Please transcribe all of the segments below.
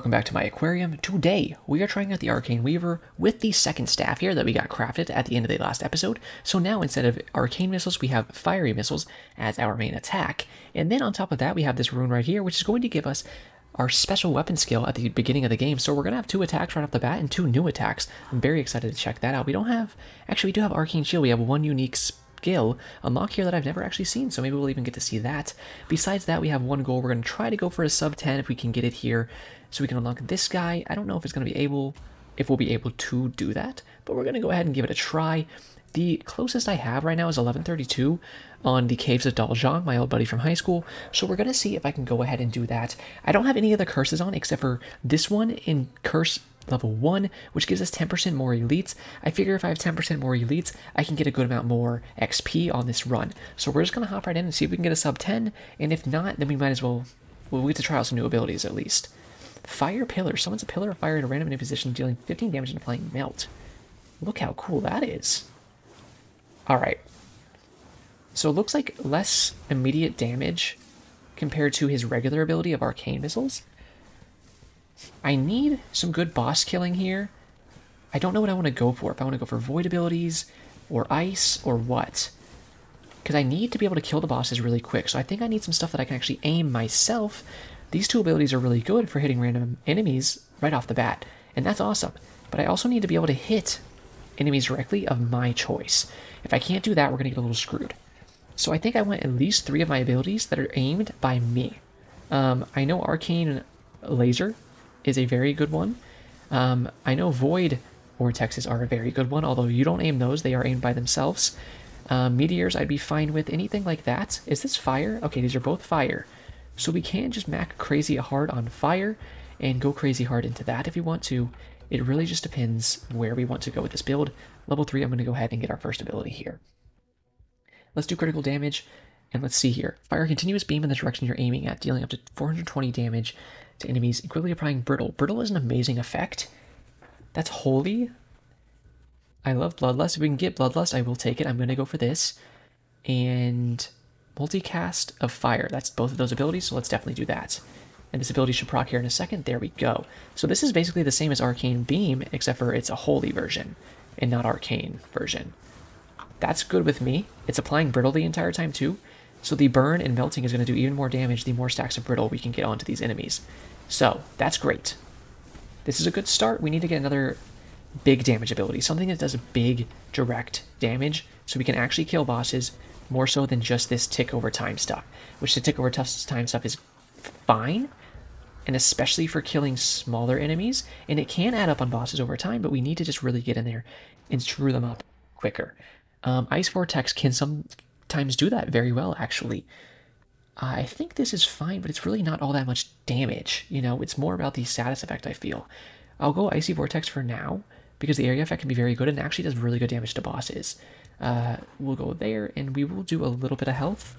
welcome back to my aquarium. Today, we are trying out the Arcane Weaver with the second staff here that we got crafted at the end of the last episode. So now, instead of Arcane missiles, we have Fiery missiles as our main attack. And then on top of that, we have this rune right here, which is going to give us our special weapon skill at the beginning of the game. So we're going to have 2 attacks right off the bat and 2 new attacks. I'm very excited to check that out. We do have Arcane Shield. We have 1 unique skill unlock here that I've never actually seen, so maybe we'll even get to see that. Besides that, we have 1 goal. We're going to try to go for a sub 10 if we can get it here, so we can unlock this guy. I don't know if we'll be able to do that, but we're going to go ahead and give it a try. The closest I have right now is 1132 on the Caves of Daljong, my old buddy from high school, so we're going to see if I can go ahead and do that. I don't have any other curses on except for this one in curse level 1, which gives us 10% more elites. I figure if I have 10% more elites, I can get a good amount more XP on this run. So we're just going to hop right in and see if we can get a sub 10, and if not, then we might as well, we'll get to try out some new abilities at least. Fire Pillar. Summons a pillar of fire at a random position, dealing 15 damage and applying melt. Look how cool that is. Alright. So it looks like less immediate damage compared to his regular ability of Arcane missiles. I need some good boss killing here. I don't know what I want to go for. If I want to go for void abilities, or ice, or what. Because I need to be able to kill the bosses really quick. So I think I need some stuff that I can actually aim myself. These 2 abilities are really good for hitting random enemies right off the bat. And that's awesome. But I also need to be able to hit enemies directly of my choice. If I can't do that, we're going to get a little screwed. So I think I want at least 3 of my abilities that are aimed by me. I know Arcane Laser is a very good one. I know Void Vortexes are a very good one, although you don't aim those, they are aimed by themselves. Meteors I'd be fine with, anything like that. Is this fire? Okay, these are both fire. So we can just mac crazy hard on fire and go crazy hard into that if we want to. It really just depends where we want to go with this build. Level 3, I'm going to go ahead and get our first ability here. Let's do critical damage, and let's see here. Fire a continuous beam in the direction you're aiming at, dealing up to 420 damage to enemies, equally applying Brittle. Brittle is an amazing effect. That's holy. I love Bloodlust. If we can get Bloodlust, I will take it. I'm going to go for this. And multicast of fire. That's both of those abilities, so let's definitely do that. And this ability should proc here in a second. There we go. So this is basically the same as Arcane Beam, except for it's a holy version and not Arcane version. That's good with me. It's applying Brittle the entire time too. So the burn and melting is going to do even more damage the more stacks of Brittle we can get onto these enemies. So that's great. This is a good start. We need to get another big damage ability. Something that does big direct damage so we can actually kill bosses more so than just this tick over time stuff. Which the tick over time stuff is fine. And especially for killing smaller enemies. And it can add up on bosses over time, but we need to just really get in there and screw them up quicker. Ice Vortex can sometimes do that very well, actually. I think this is fine, but it's really not all that much damage. You know, it's more about the status effect, I feel. I'll go Icy Vortex for now, because the area effect can be very good and actually does really good damage to bosses. We'll go there, and we will do a little bit of health,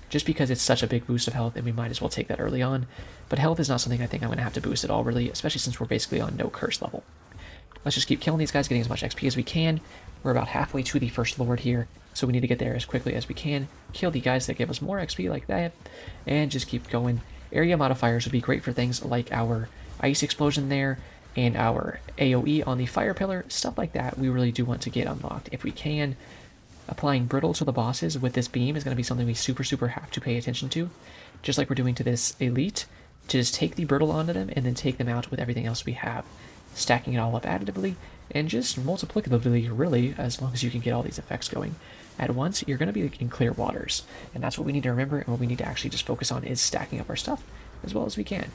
just because it's such a big boost of health, and we might as well take that early on. But health is not something I think I'm going to have to boost at all, really, especially since we're basically on no curse level. Let's just keep killing these guys, getting as much XP as we can. We're about halfway to the first lord here, so we need to get there as quickly as we can. Kill the guys that give us more XP like that, and just keep going. Area modifiers would be great for things like our ice explosion there, and our AoE on the fire pillar, stuff like that we really do want to get unlocked if we can. Applying Brittle to the bosses with this beam is going to be something we super have to pay attention to, just like we're doing to this elite, to just take the Brittle onto them and then take them out with everything else we have. Stacking it all up additively, and just multiplicatively, really, as long as you can get all these effects going at once, you're going to be in clear waters. And that's what we need to remember, and what we need to actually just focus on is stacking up our stuff as well as we can.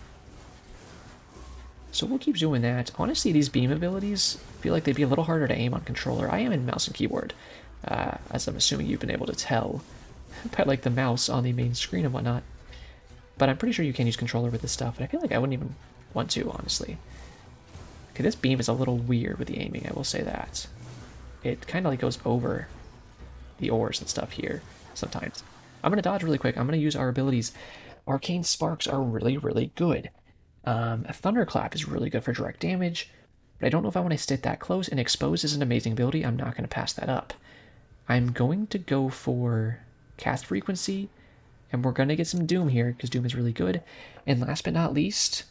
So we'll keep doing that. Honestly, these beam abilities feel like they'd be a little harder to aim on controller. I am in mouse and keyboard, as I'm assuming you've been able to tell by like the mouse on the main screen and whatnot. But I'm pretty sure you can use controller with this stuff, and I feel like I wouldn't even want to, honestly. Okay, this beam is a little weird with the aiming, I will say that. It kind of like goes over the ores and stuff here sometimes. I'm going to dodge really quick. I'm going to use our abilities. Arcane Sparks are really good. A Thunderclap is really good for direct damage, but I don't know if I want to sit that close, and Expose is an amazing ability. I'm not going to pass that up. I'm going to go for Cast Frequency, and we're going to get some Doom here, because Doom is really good. And last but not least,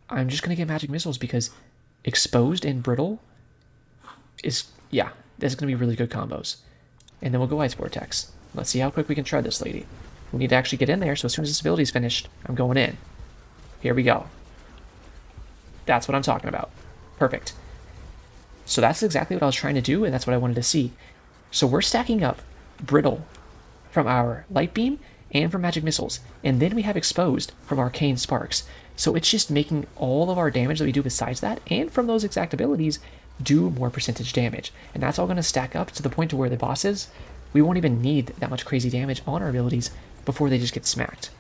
I'm just going to get magic missiles because exposed and brittle is, yeah, that's going to be really good combos. And then we'll go Ice Vortex. Let's see how quick we can shred this lady. We need to actually get in there, so as soon as this ability is finished, I'm going in. Here we go. That's what I'm talking about. Perfect. So that's exactly what I was trying to do, and that's what I wanted to see. So we're stacking up brittle from our light beam and from magic missiles, and then we have exposed from arcane sparks. So it's just making all of our damage that we do besides that, and from those exact abilities, do more percentage damage. And that's all going to stack up to the point to where the bosses, we won't even need that much crazy damage on our abilities before they just get smacked.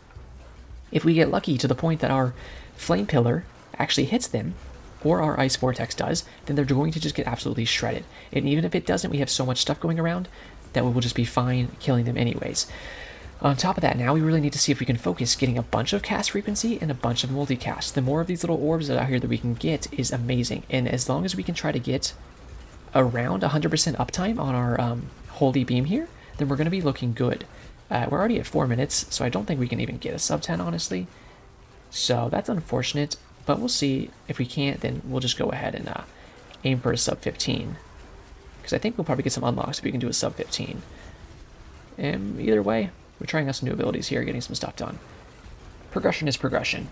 If we get lucky to the point that our flame pillar actually hits them, or our ice vortex does, then they're going to just get absolutely shredded. And even if it doesn't, we have so much stuff going around that we will just be fine killing them anyways. On top of that, now we really need to see if we can focus getting a bunch of cast frequency and a bunch of multicast. The more of these little orbs out here that we can get is amazing. And as long as we can try to get around 100% uptime on our holy beam here, then we're going to be looking good. We're already at 4 minutes, so I don't think we can even get a sub 10, honestly. So that's unfortunate, but we'll see. If we can't, then we'll just go ahead and aim for a sub 15. Because I think we'll probably get some unlocks if we can do a sub 15. And either way, we're trying out some new abilities here, getting some stuff done. Progression is progression.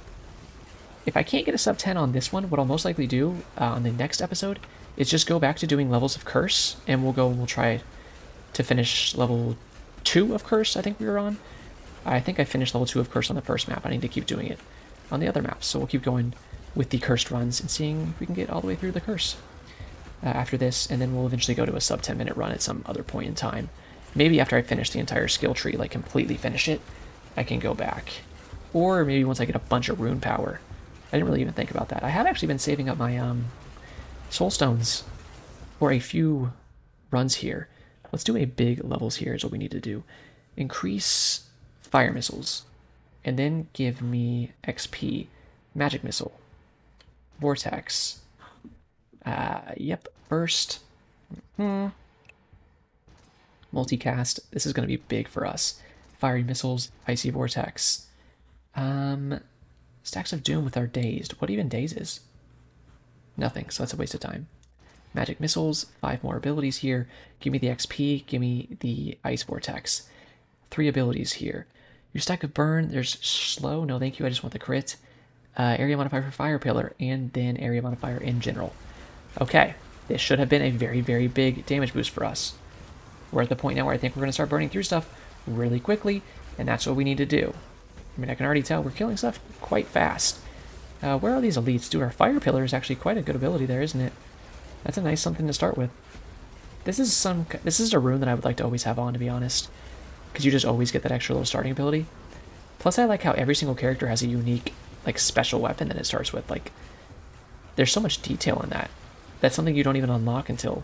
If I can't get a sub 10 on this one, what I'll most likely do on the next episode is just go back to doing levels of Curse, and we'll try to finish level 2 of Curse, I think we were on. I think I finished level 2 of Curse on the first map. I need to keep doing it on the other maps, so we'll keep going with the cursed runs and seeing if we can get all the way through the curse after this, and then we'll eventually go to a sub 10 minute run at some other point in time. Maybe after I finish the entire skill tree, like completely finish it, I can go back. Or maybe once I get a bunch of rune power. I didn't really even think about that. I have actually been saving up my soul stones for a few runs here. Let's do a big levels here is what we need to do. Increase fire missiles. And then give me XP. Magic missile. Vortex. Yep. Burst. Multicast. This is going to be big for us. Fiery missiles. Icy vortex. Stacks of doom with our dazed. What even dazes? Nothing, so that's a waste of time. Magic missiles. 5 more abilities here. Give me the XP. Give me the ice vortex. 3 abilities here. Your stack of burn, there's slow, no thank you, I just want the crit. Area modifier for fire pillar, and then area modifier in general. Okay, this should have been a very, very big damage boost for us. We're at the point now where I think we're going to start burning through stuff really quickly, and that's what we need to do. I mean, I can already tell we're killing stuff quite fast. Where are these elites? Dude, our fire pillar is actually quite a good ability there, isn't it? That's a nice something to start with. This is a rune that I would like to always have on, to be honest. Because you just always get that extra little starting ability. Plus, I like how every single character has a unique, like, special weapon that it starts with. Like, there's so much detail in that. That's something you don't even unlock until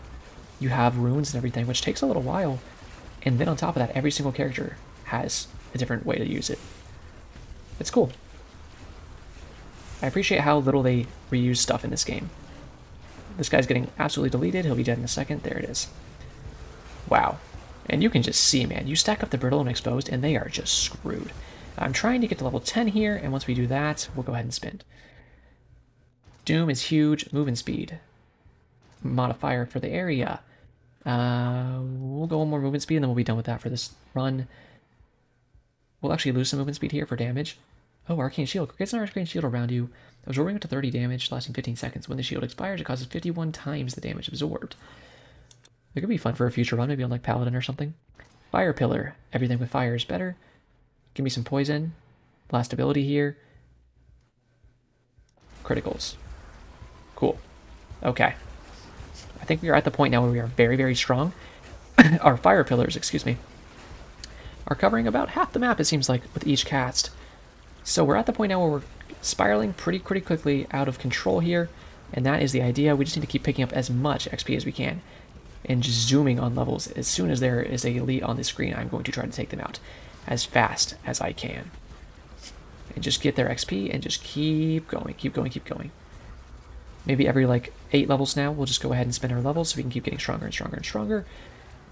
you have runes and everything, which takes a little while. And then on top of that, every single character has a different way to use it. It's cool. I appreciate how little they reuse stuff in this game. This guy's getting absolutely deleted. He'll be dead in a second. There it is. Wow. And you can just see, man, you stack up the brittle and exposed, and they are just screwed. I'm trying to get to level 10 here, and once we do that, we'll go ahead and spin. Doom is huge. Movement speed. Modifier for the area. We'll go one more movement speed, and then we'll be done with that for this run. We'll actually lose some movement speed here for damage. Oh, Arcane Shield. Creates an Arcane Shield around you. Absorbing up to 30 damage, lasting 15 seconds. When the shield expires, it causes 51 times the damage absorbed. It could be fun for a future run, maybe on like Paladin or something. Fire Pillar. Everything with fire is better. Give me some poison. Last ability here. Criticals. Cool. Okay. I think we are at the point now where we are very, very strong. Our fire pillars, excuse me, are covering about half the map, it seems like, with each cast. So we're at the point now where we're spiraling pretty quickly out of control here, and that is the idea. We just need to keep picking up as much XP as we can and just zooming on levels. As soon as there is a elite on the screen, I'm going to try to take them out as fast as I can. And just get their XP and just keep going, keep going. Maybe every like 8 levels now, we'll just go ahead and spin our levels so we can keep getting stronger and stronger and stronger.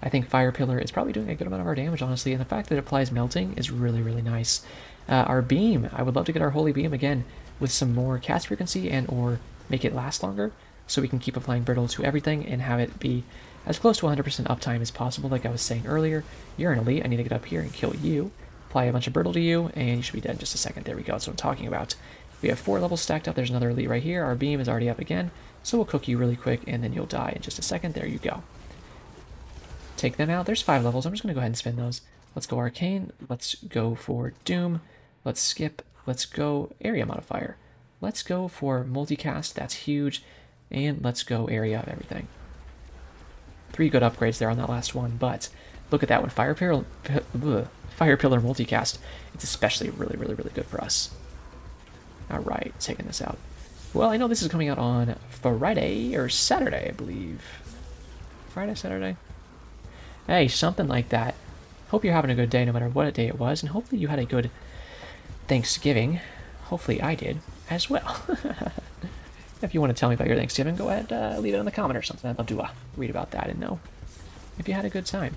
I think Fire Pillar is probably doing a good amount of our damage, honestly, and the fact that it applies melting is really, really nice. Our beam, I would love to get our Holy Beam again. with some more cast frequency and or make it last longer, so we can keep applying brittle to everything and have it be as close to 100% uptime as possible. Like I was saying earlier, you're an elite. I need to get up here and kill you, apply a bunch of brittle to you, and you should be dead in just a second. There we go. That's what I'm talking about. We have 4 levels stacked up. There's another elite right here. Our beam is already up again, so we'll cook you really quick, and then you'll die in just a second. There you go. Take them out. There's 5 levels. I'm just going to go ahead and spin those. Let's go Arcane. Let's go for Doom. Let's skip. Let's go Area Modifier. Let's go for Multicast. That's huge. And let's go Area of Everything. 3 good upgrades there on that last one, but look at that one. Fire Pillar Multicast. It's especially really good for us. Alright, taking this out. Well, I know this is coming out on Friday or Saturday, I believe. Friday, Saturday? Hey, something like that. Hope you're having a good day no matter what day it was, and hopefully you had a good Thanksgiving. Hopefully I did as well. If you want to tell me about your Thanksgiving, go ahead, leave it in the comment or something. I'd love to read about that and know if you had a good time.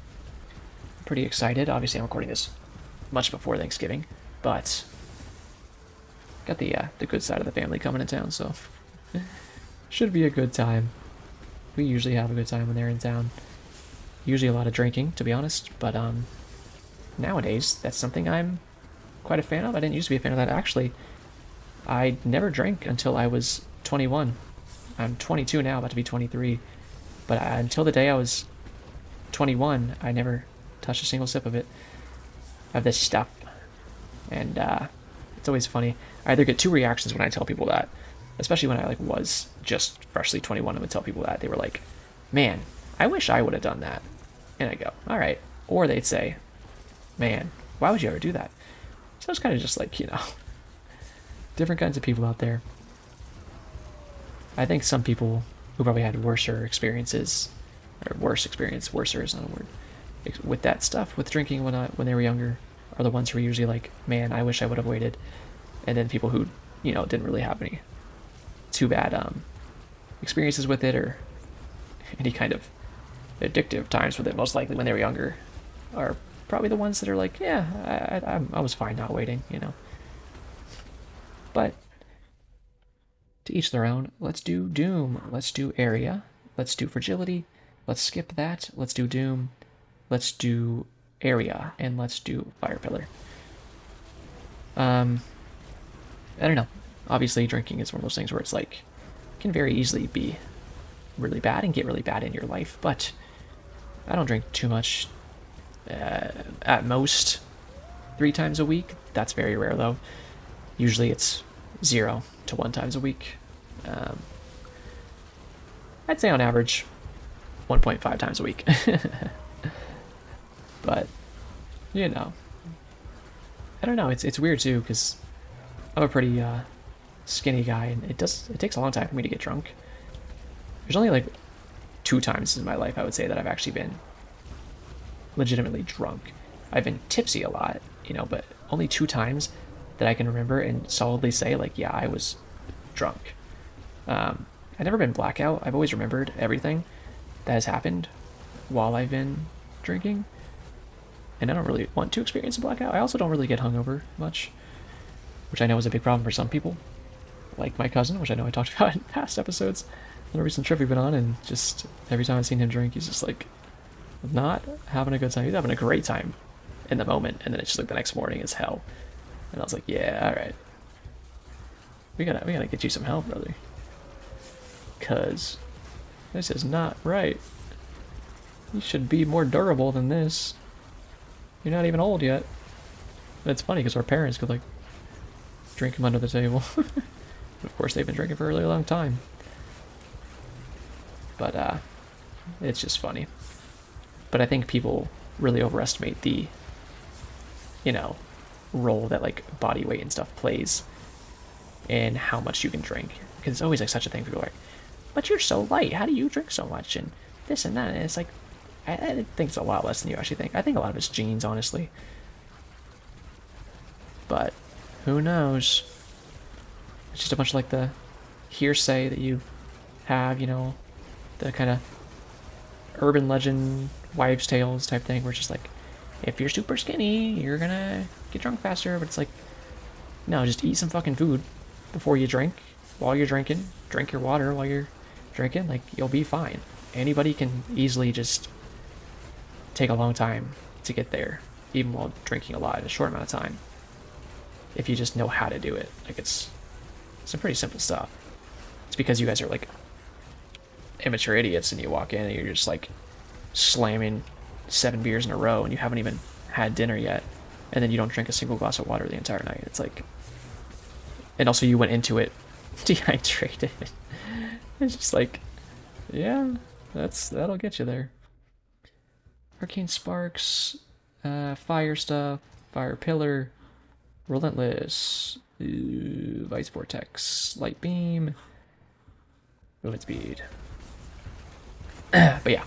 I'm pretty excited. Obviously, I'm recording this much before Thanksgiving, but got the good side of the family coming in town, so should be a good time. We usually have a good time when they're in town. Usually a lot of drinking, to be honest, but nowadays that's something I'm quite a fan of. I didn't used to be a fan of that. Actually, I never drank until I was 21. I'm 22 now, about to be 23. But until the day I was 21, I never touched a single sip of it, of this stuff. And it's always funny. I either get 2 reactions when I tell people that, especially when I was just freshly 21 and would tell people that. They were like, man, I wish I would have done that. And I go, all right. Or they'd say, man, why would you ever do that? So it's kind of just like, different kinds of people out there. I think some people who probably had worser experiences, or worse is not a word, with that stuff, with drinking when they were younger, are the ones who are usually like, man, I wish I would have waited. And then people who, didn't really have any too bad experiences with it or any kind of addictive times with it, most likely when they were younger, are probably the ones that are like, yeah, I was fine not waiting, But to each their own. Let's do Doom. Let's do Area. Let's do Fragility. Let's skip that. Let's do Doom. Let's do Area. And let's do Fire Pillar. I don't know. Obviously, drinking is one of those things where it's like, can very easily be really bad and get really bad in your life, but I don't drink too much. At most 3 times a week. That's very rare though. Usually it's 0 to 1 times a week. I'd say on average 1.5 times a week. But I don't know, it's weird too, because I'm a pretty skinny guy, and it takes a long time for me to get drunk. There's only 2 times in my life I would say that I've actually been legitimately drunk. I've been tipsy a lot, but only 2 times that I can remember and solidly say, yeah, I was drunk. I've never been blackout. I've always remembered everything that has happened while I've been drinking, and I don't really want to experience a blackout. I also don't really get hungover much, which I know is a big problem for some people, like my cousin, which I know I talked about in past episodes on a recent trip we've been on, and just every time I've seen him drink, he's just not having a good time. He's having a great time in the moment, and then it's just the next morning is hell. And I was like, yeah, all right, we gotta get you some help, brother, cause this is not right. You should be more durable than this. You're not even old yet. And it's funny because our parents could drink him under the table. Of course, they've been drinking for a really long time. But it's just funny. But I think people really overestimate the, role that body weight and stuff plays in how much you can drink. Because it's always such a thing. People are like, but you're so light. How do you drink so much? And this and that. And it's I think it's a lot less than you actually think. I think a lot of it's genes, honestly. But who knows? It's just a bunch of the hearsay that you have, the kind of urban legend, wives' tales type thing, where it's just if you're super skinny, you're gonna get drunk faster. But it's no, just eat some fucking food before you drink. While you're drinking, drink your water while you're drinking. Like, you'll be fine. Anybody can easily just take a long time to get there, even while drinking a lot in a short amount of time. If you just know how to do it. Like, it's some pretty simple stuff. It's because you guys are like immature idiots and you walk in and you're just like slamming 7 beers in a row and you haven't even had dinner yet, and then you don't drink a single glass of water the entire night. It's like, and also you went into it dehydrated. It's just like, yeah, that'll get you there. Arcane Sparks, Fire Stuff, Fire Pillar, Relentless, Vice Vortex, Light Beam, Movement Speed. But yeah,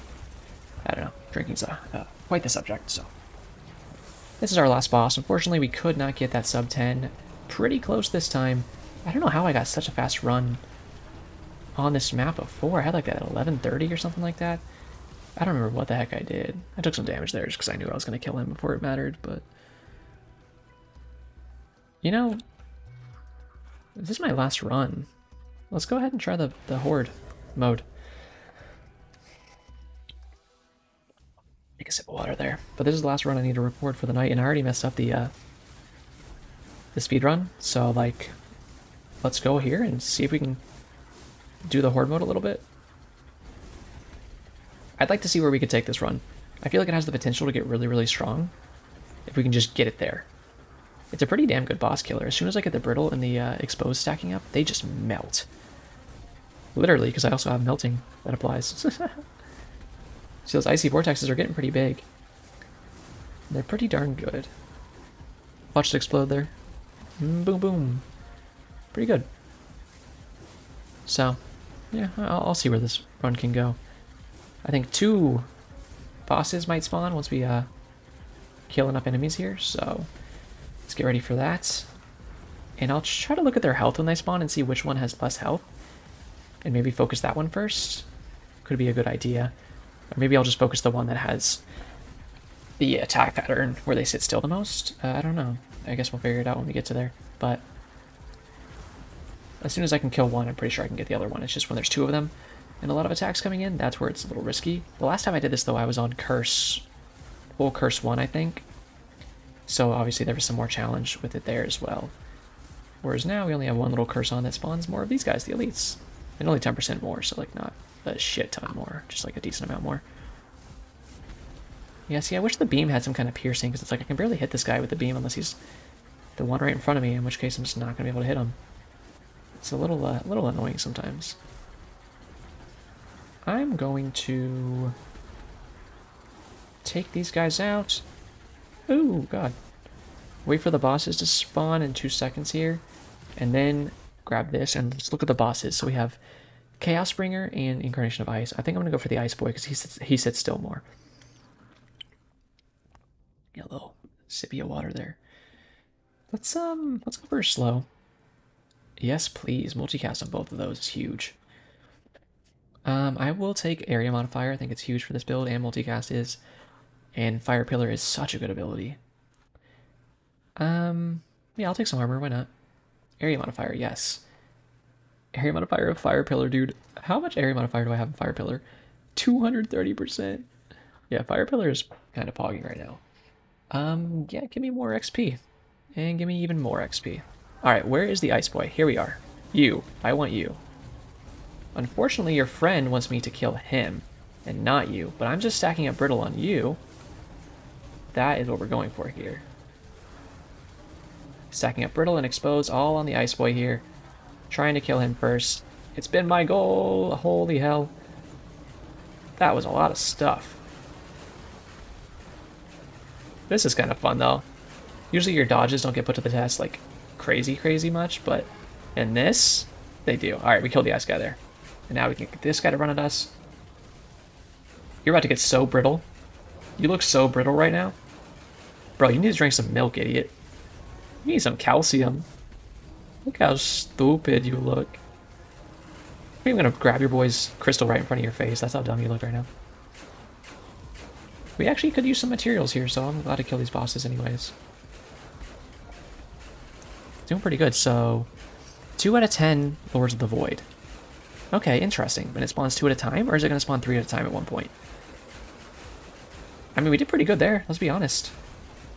I don't know. Drinking's quite the subject, so. This is our last boss. Unfortunately, we could not get that sub 10. Pretty close this time. I don't know how I got such a fast run on this map before. I had like that 11:30 or something like that. I don't remember what the heck I did. I took some damage there just because I knew I was going to kill him before it mattered, but... You know, this is my last run. Let's go ahead and try the Horde mode. Take a sip of water there. But this is the last run I need to record for the night, and I already messed up the speed run. So, like, let's go here and see if we can do the Horde mode a little bit. I'd like to see where we could take this run. I feel like it has the potential to get really, really strong if we can just get it there. It's a pretty damn good boss killer. As soon as I get the brittle and the exposed stacking up, they just melt. Literally, because I also have melting that applies. See, those icy vortexes are getting pretty big. They're pretty darn good. Watch it explode there. Boom, boom. Pretty good. So, yeah, I'll see where this run can go. I think 2 bosses might spawn once we kill enough enemies here, so let's get ready for that. And I'll try to look at their health when they spawn and see which one has less health. And maybe focus that one first. Could be a good idea. Or maybe I'll just focus the one that has the attack pattern where they sit still the most. I don't know. I guess we'll figure it out when we get to there. But as soon as I can kill one, I'm pretty sure I can get the other one. It's just when there's 2 of them and a lot of attacks coming in, that's where it's a little risky. The last time I did this, though, I was on Curse. Full Curse 1, I think. So obviously there was some more challenge with it there as well. Whereas now we only have 1 little curse on that spawns more of these guys, the elites. And only 10% more, so like not a shit ton more, just like a decent amount more. Yeah, see, I wish the beam had some kind of piercing, because it's like I can barely hit this guy with the beam unless he's the one right in front of me, in which case I'm just not going to be able to hit him. It's a little annoying sometimes. I'm going to take these guys out. Oh, God. Wait for the bosses to spawn in 2 seconds here, and then grab this, and let's look at the bosses. So we have Chaos Bringer and Incarnation of Ice. I think I'm going to go for the Ice Boy, because he sits still more. Get a little sippy of water there. Let's go for slow. Yes, please. Multicast on both of those is huge. I will take Area Modifier. I think it's huge for this build, and Multicast is. And Fire Pillar is such a good ability. Yeah, I'll take some armor. Why not? Area Modifier, yes. Area Modifier of Fire Pillar, dude. How much Area Modifier do I have in Fire Pillar? 230%. Yeah, Fire Pillar is kind of pogging right now. Yeah, give me more XP. And give me even more XP. Alright, where is the Ice Boy? Here we are. You. I want you. Unfortunately, your friend wants me to kill him, and not you. But I'm just stacking up Brittle on you. That is what we're going for here. Stacking up Brittle and Expose all on the Ice Boy here. Trying to kill him first. It's been my goal. Holy hell. That was a lot of stuff. This is kind of fun, though. Usually your dodges don't get put to the test, like, crazy much, but in this, they do. Alright, we killed the ice guy there. And now we can get this guy to run at us. You're about to get so brittle. You look so brittle right now. Bro, you need to drink some milk, idiot. You need some calcium. Look how stupid you look. I'm gonna grab your boy's crystal right in front of your face. That's how dumb you look right now. We actually could use some materials here, so I'm glad to kill these bosses anyways. Doing pretty good, so 2 out of 10 Lords of the Void. Okay, interesting. And it spawns 2 at a time, or is it going to spawn 3 at a time at one point? I mean, we did pretty good there, let's be honest.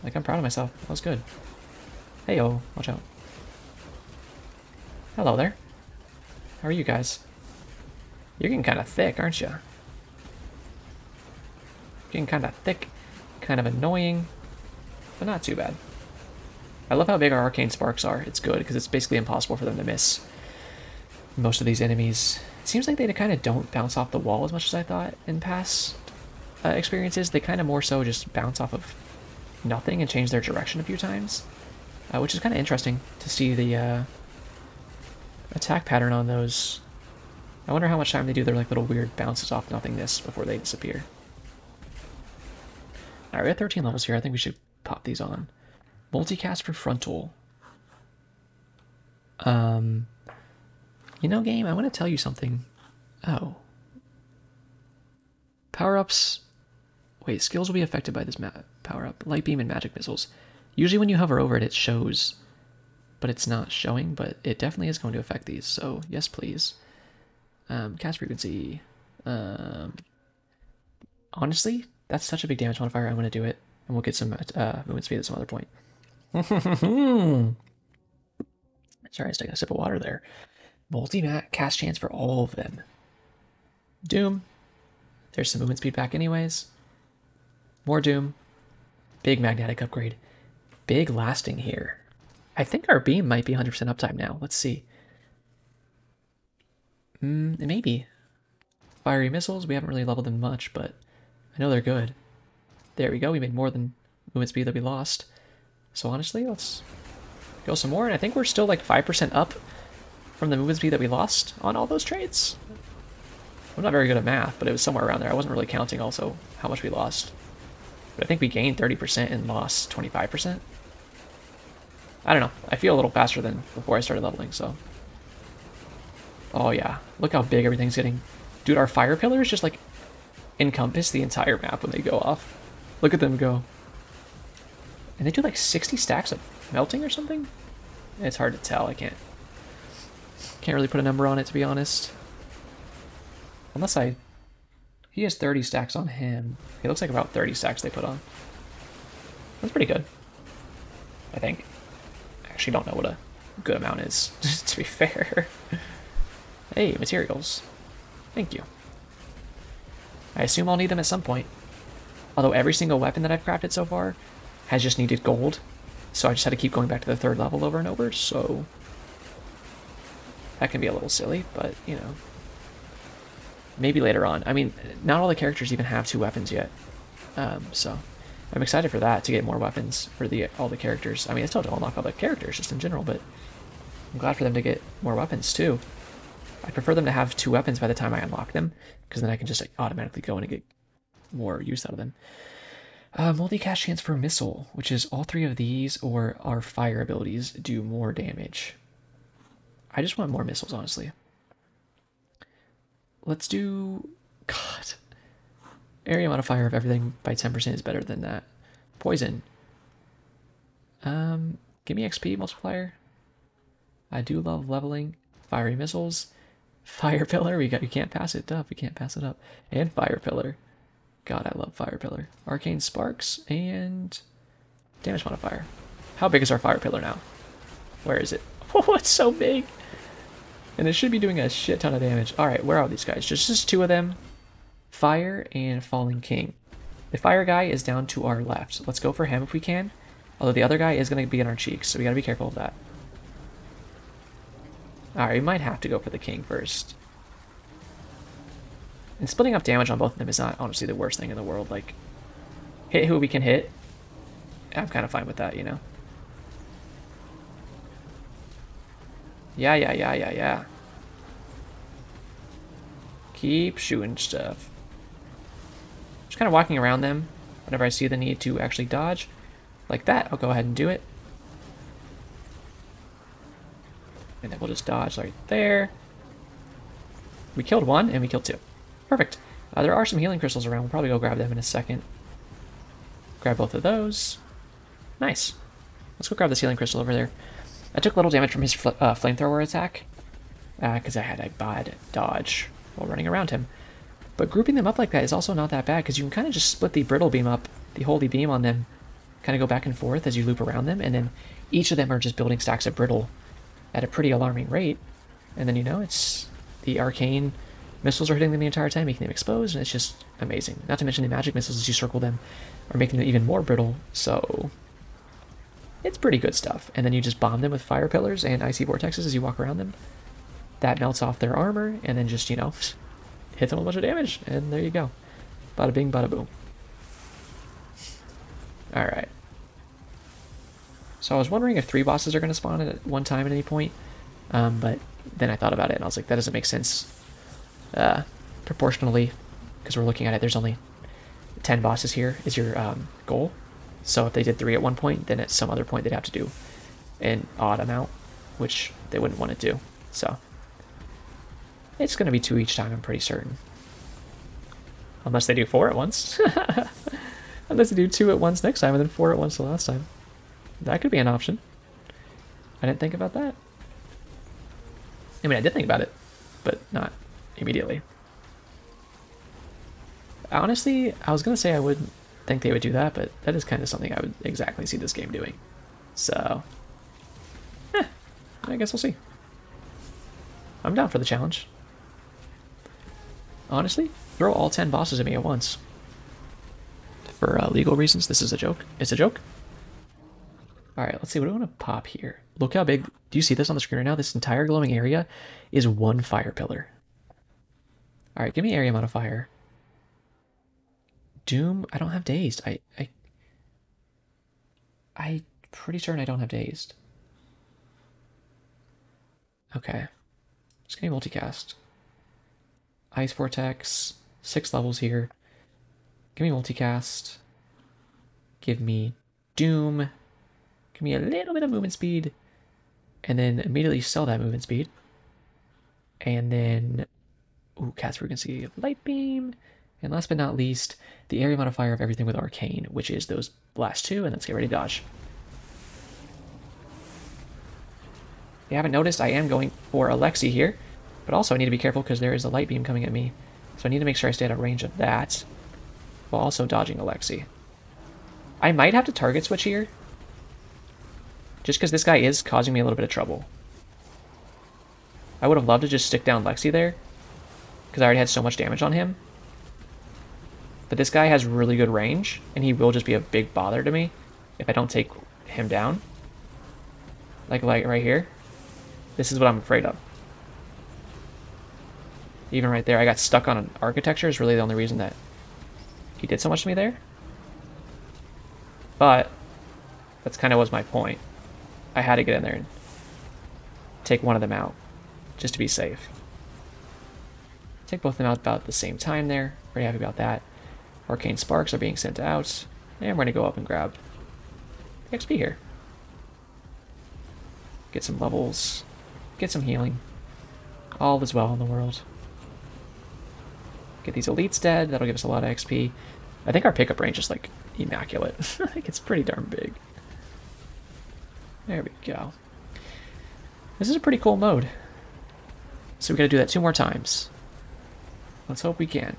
Like, I'm proud of myself. That was good. Hey-oh, watch out. Hello there. How are you guys? You're getting kind of thick, aren't you? Getting kind of thick, kind of annoying, but not too bad. I love how big our arcane sparks are. It's good, because it's basically impossible for them to miss most of these enemies. It seems like they kind of don't bounce off the wall as much as I thought in past experiences. They kind of more so just bounce off of nothing and change their direction a few times, which is kind of interesting to see the attack pattern on those. I wonder how much time they do their like little weird bounces off nothingness before they disappear. Alright, we have 13 levels here. I think we should pop these on. Multicast for frontal. You know, game, I want to tell you something. Oh. Power-ups. Wait, skills will be affected by this power-up. Light beam and magic missiles. Usually when you hover over it, it shows, but it's not showing, but it definitely is going to affect these, so yes, please. Cast frequency. Honestly, that's such a big damage modifier, I'm going to do it, and we'll get some movement speed at some other point. Sorry, I just took a sip of water there. Multi-mat cast chance for all of them. Doom. There's some movement speed back anyways. More Doom. Big magnetic upgrade. Big lasting here. I think our beam might be 100% uptime now. Let's see. Maybe. Fiery missiles, we haven't really leveled them much, but I know they're good. There we go, we made more than movement speed that we lost. So honestly, let's go some more, and I think we're still like 5% up from the movement speed that we lost on all those trades. I'm not very good at math, but it was somewhere around there. I wasn't really counting also how much we lost. But I think we gained 30% and lost 25%. I don't know. I feel a little faster than before I started leveling, so. Oh yeah, look how big everything's getting. Dude, our fire pillars just like encompass the entire map when they go off. Look at them go. And they do like 60 stacks of melting or something? It's hard to tell, I can't really put a number on it, to be honest. Unless he has 30 stacks on him. It looks like about 30 stacks they put on. That's pretty good, I think. I actually don't know what a good amount is, to be fair. Hey, materials. Thank you. I assume I'll need them at some point. Although every single weapon that I've crafted so far has just needed gold. So I just had to keep going back to the 3rd level over and over, so that can be a little silly, but, you know. Maybe later on. I mean, not all the characters even have 2 weapons yet. So I'm excited for that, to get more weapons for all the characters. I mean, it's still to unlock all the characters, just in general, but I'm glad for them to get more weapons, too. I prefer them to have 2 weapons by the time I unlock them, because then I can just like, automatically go in and get more use out of them. Multi-cast chance for missile, which is all 3 of these or our fire abilities do more damage. I just want more missiles, honestly. Let's do... God. Area modifier of everything by 10% is better than that. Poison. Give me XP multiplier. I do love leveling. Fiery missiles. Fire pillar. You can't pass it up. We can't pass it up. And fire pillar. God, I love fire pillar. Arcane sparks and damage modifier. How big is our fire pillar now? Where is it? Oh, it's so big. And it should be doing a shit ton of damage. Alright, where are these guys? Just 2 of them. Fire and Falling King. The fire guy is down to our left. Let's go for him if we can. Although the other guy is going to be in our cheeks, so we got to be careful of that. Alright, we might have to go for the king first. And splitting up damage on both of them is not honestly the worst thing in the world. Like, hit who we can hit. I'm kind of fine with that, you know? Yeah. Keep shooting stuff. Just kind of walking around them whenever I see the need to actually dodge. Like that, I'll go ahead and do it. And then we'll just dodge right there. We killed 1 and we killed 2. Perfect. There are some healing crystals around. We'll probably go grab them in a second. Grab both of those. Nice. Let's go grab this healing crystal over there. I took little damage from his flamethrower attack, because I had a bad dodge while running around him. But grouping them up like that is also not that bad, because you can kind of just split the brittle beam up, the holy beam on them, kind of go back and forth as you loop around them, and then each of them are just building stacks of brittle at a pretty alarming rate. And then, you know, it's the arcane missiles are hitting them the entire time, making them exposed, and it's just amazing. Not to mention the magic missiles as you circle them are making them even more brittle, so it's pretty good stuff. And then you just bomb them with fire pillars and icy vortexes as you walk around them. That melts off their armor, and then just, you know, hit them with a bunch of damage, and there you go. Bada bing, bada boom. Alright. So I was wondering if 3 bosses are going to spawn at one time at any point, but then I thought about it, and I was like, that doesn't make sense proportionally, because we're looking at it, there's only 10 bosses here is your goal. So if they did 3 at one point, then at some other point they'd have to do an odd amount, which they wouldn't want to do. So it's going to be 2 each time, I'm pretty certain. Unless they do 4 at once. Unless they do 2 at once next time and then 4 at once the last time. That could be an option. I didn't think about that. I mean, I did think about it, but not immediately. Honestly, I was going to say I wouldn't think they would do that, but that is kind of something I would exactly see this game doing. So, I guess we'll see. I'm down for the challenge. Honestly, throw all 10 bosses at me at once. For legal reasons, this is a joke. It's a joke. Alright, let's see. What do I want to pop here? Look how big. Do you see this on the screen right now? This entire glowing area is 1 fire pillar. Alright, give me area modifier. Doom, I don't have dazed. I'm pretty certain I don't have dazed. Okay. Just give me multicast. Ice Vortex, 6 levels here. Give me multicast. Give me Doom. Give me a little bit of movement speed. And then immediately sell that movement speed. And then, ooh, cast frequency, light beam. And last but not least, the area modifier of everything with Arcane, which is those last 2, and let's get ready to dodge. If you haven't noticed, I am going for Alexi here, but also I need to be careful because there is a light beam coming at me. So I need to make sure I stay out of range of that, while also dodging Alexi. I might have to target switch here, just because this guy is causing me a little bit of trouble. I would have loved to just stick down Lexi there, because I already had so much damage on him. But this guy has really good range, and he will just be a big bother to me if I don't take him down. Like right here. This is what I'm afraid of. Even right there, I got stuck on an architecture is really the only reason that he did so much to me there. But that's kind of was my point. I had to get in there and take one of them out just to be safe. Take both of them out about the same time there. Very happy about that. Arcane sparks are being sent out. And we're going to go up and grab the XP here. Get some levels. Get some healing. All is well in the world. Get these elites dead. That'll give us a lot of XP. I think our pickup range is like immaculate. I think it's pretty darn big. There we go. This is a pretty cool mode. So we got to do that 2 more times. Let's hope we can.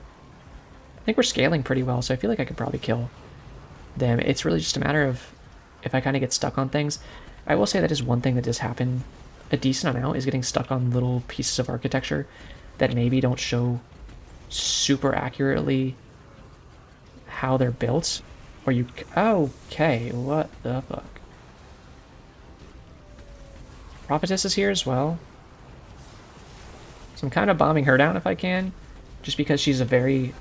I think we're scaling pretty well, so I feel like I could probably kill them. It's really just a matter of if I kind of get stuck on things. I will say that is one thing that does happen a decent amount, is getting stuck on little pieces of architecture that maybe don't show super accurately how they're built. Or you... Okay, what the fuck? Prophetess is here as well. So I'm kind of bombing her down if I can, just because she's a very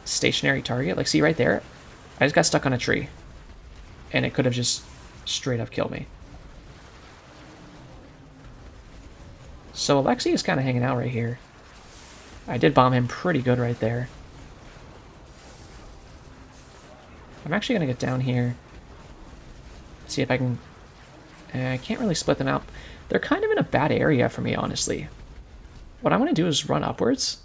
stationary target. Like, see right there? I just got stuck on a tree. And it could have just straight up killed me. So Alexi is kind of hanging out right here. I did bomb him pretty good right there. I'm actually going to get down here. See if I can... I can't really split them out. They're kind of in a bad area for me, honestly. What I want to do is run upwards.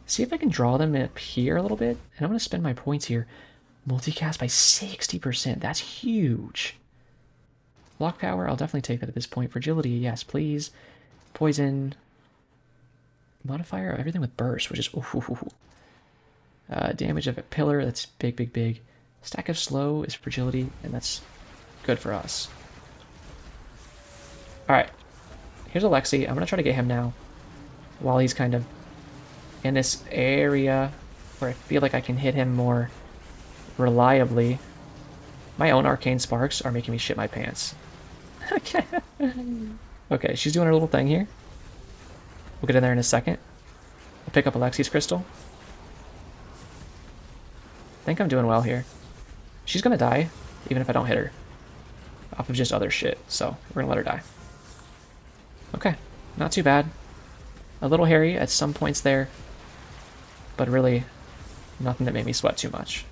See if I can draw them up here a little bit. And I'm going to spend my points here. Multicast by 60%. That's huge. Block power, I'll definitely take that at this point. Fragility, yes, please. Poison. Modifier, everything with burst, which is... damage of a pillar, that's big, big, big. Stack of slow is fragility, and that's good for us. Alright. Here's Alexi. I'm going to try to get him now. While he's kind of in this area where I feel like I can hit him more reliably. My own arcane sparks are making me shit my pants. Okay. Okay, she's doing her little thing here. We'll get in there in a second. I'll pick up Alexi's crystal. I think I'm doing well here. She's gonna die, even if I don't hit her. Off of just other shit, so we're gonna let her die. Okay, not too bad. A little hairy at some points there, but really nothing that made me sweat too much.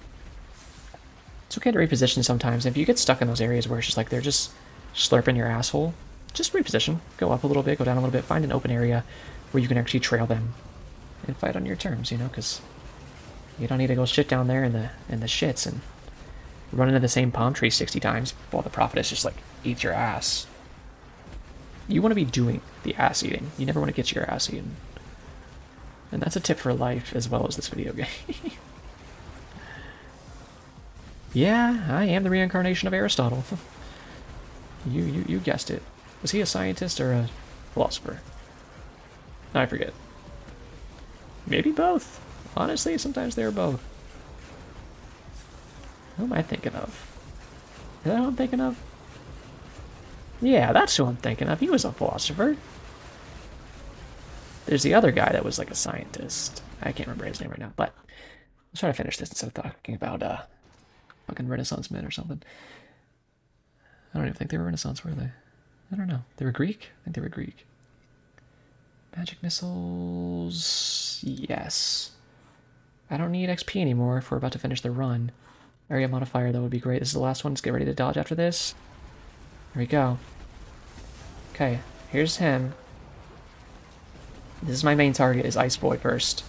It's okay to reposition sometimes. If you get stuck in those areas where it's just like they're just slurping your asshole, just reposition. Go up a little bit, go down a little bit, find an open area where you can actually trail them and fight on your terms, you know, because you don't need to go shit down there in the shits and run into the same palm tree 60 times while the prophetess just like eats your ass. You want to be doing the ass eating. You never want to get your ass eaten. And that's a tip for life as well as this video game. Yeah, I am the reincarnation of Aristotle. You guessed it. Was he a scientist or a philosopher? I forget. Maybe both. Honestly, sometimes they're both. Who am I thinking of? Is that who I'm thinking of? Yeah, that's who I'm thinking of. He was a philosopher. There's the other guy that was like a scientist. I can't remember his name right now, but let's try to finish this instead of talking about fucking Renaissance men or something. I don't even think they were Renaissance, were they? I don't know. They were Greek? I think they were Greek. Magic missiles... Yes. I don't need XP anymore if we're about to finish the run. Area modifier, that would be great. This is the last one. Let's get ready to dodge after this. Here we go. Okay, here's him. This is my main target, is Ice Boy first.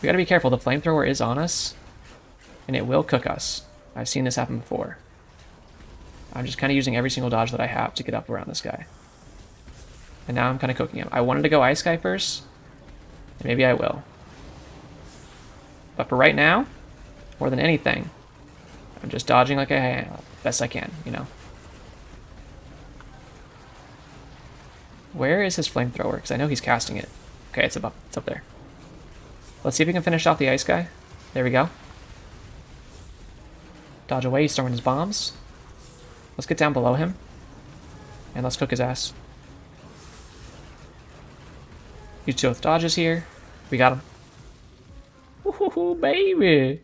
We gotta be careful. The flamethrower is on us, and it will cook us. I've seen this happen before. I'm just kind of using every single dodge that I have to get up around this guy. And now I'm kind of cooking him. I wanted to go Ice Guy first, and maybe I will. But for right now, more than anything, I'm just dodging like I am, best I can, you know. Where is his flamethrower? Because I know he's casting it. Okay, it's up there. Let's see if we can finish off the ice guy. There we go. Dodge away, he's throwing his bombs. Let's get down below him. And let's cook his ass. Use both dodges here. We got him. Ooh, baby!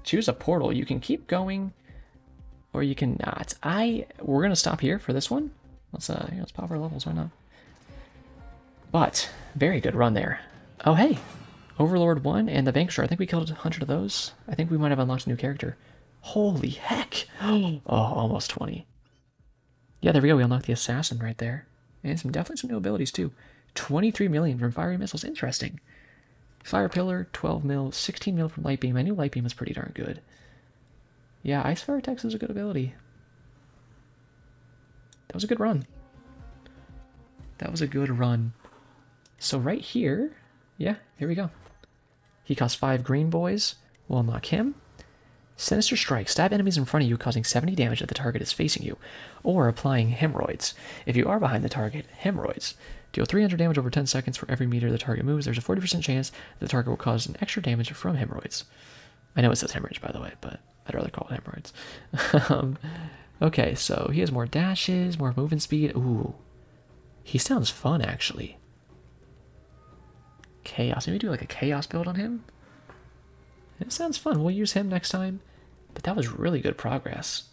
Choose a portal. You can keep going, or you can not. We're gonna stop here for this one. Let's pop our levels. Why not? But very good run there. Oh hey, Overlord 1 and the Vanquisher. I think we killed 100 of those. I think we might have unlocked a new character. Holy heck! Oh, almost 20. Yeah, there we go. We unlocked the Assassin right there, and definitely some new abilities too. 23 million from fiery missiles. Interesting. Fire Pillar, 12 mil, 16 mil from Light Beam. I knew Light Beam was pretty darn good. Yeah, Ice Vortex is a good ability. That was a good run. That was a good run. So right here, yeah, here we go. He costs 5 green boys. We'll unlock him. Sinister Strike. Stab enemies in front of you, causing 70 damage if the target is facing you, or applying hemorrhoids. If you are behind the target, hemorrhoids. Deal 300 damage over 10 seconds for every meter the target moves. There's a 40% chance the target will cause an extra damage from hemorrhoids. I know it says hemorrhage, by the way, but I'd rather call it hemorrhoids. Okay, so he has more dashes, more movement speed. Ooh. He sounds fun, actually. Chaos. Maybe do like a chaos build on him? It sounds fun. We'll use him next time. But that was really good progress.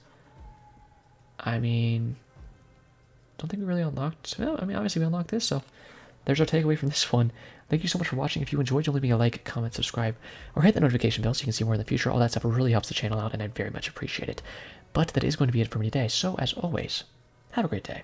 I mean, don't think we really unlocked... Well, I mean, obviously we unlocked this, so there's our takeaway from this one. Thank you so much for watching. If you enjoyed, you'll leave me a like, comment, subscribe, or hit the notification bell so you can see more in the future. All that stuff really helps the channel out, and I'd very much appreciate it. But that is going to be it for me today. So, as always, have a great day.